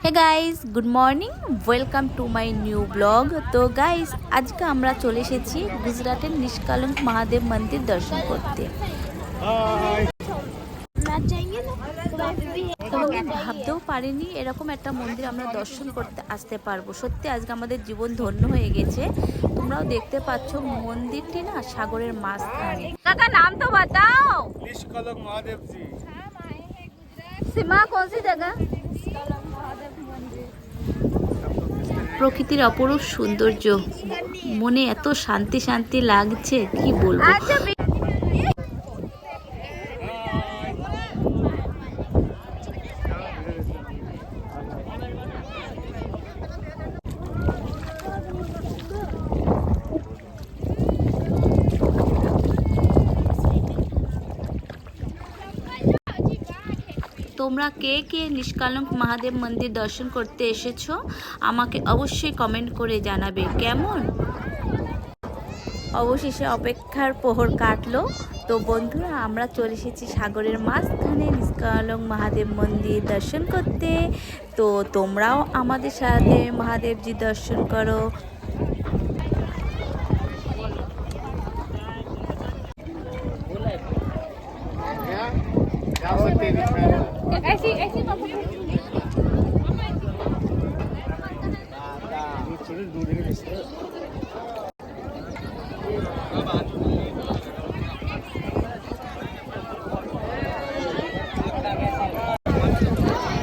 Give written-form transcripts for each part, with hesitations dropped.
Hey guys, good morning, welcome to my new blog. তো guys, আজকে আমরা চলে এসেছি গুজরাটের নিষ্কলঙ্ক মহাদেব মন্দির দর্শন করতে। তোমাকে ভাবতেও পারিনি এরকম একটা মন্দির আমরা দর্শন করতে আসতে পারবো। সত্যি আজকে আমাদের জীবন ধন্য হয়ে গেছে। তোমরাও দেখতে পাচ্ছ মন্দিরটি না সাগরের মাঝখানে। কাকা নাম তো বাতাও। निष्कलंक महादेव जी। সীমা কোন সি জায়গা? প্রকৃতির অপরূপ সৌন্দর্য, মনে এত শান্তি শান্তি লাগছে কি বলবো। তোমরা কে কে নিষ্কলঙ্ক মহাদেব মন্দির দর্শন করতে এসেছো আমাকে অবশ্যই কমেন্ট করে জানাবে কেমন। অবশেষে অপেক্ষার প্রহর কাটলো। তো বন্ধুরা, আমরা চলে এসেছি সাগরের মাঝখানে নিষ্কলঙ্ক মহাদেব মন্দির দর্শন করতে। তো তোমরাও আমাদের সাথে মহাদেবজি দর্শন করো।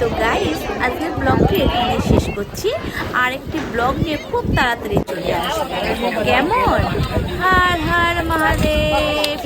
তো গাইস, আজকের ব্লগটি এখানে শেষ করছি। আর একটি ব্লগ নিয়ে খুব তাড়াতাড়ি চলে আসবে। কেমন? হর হর মহাদেব।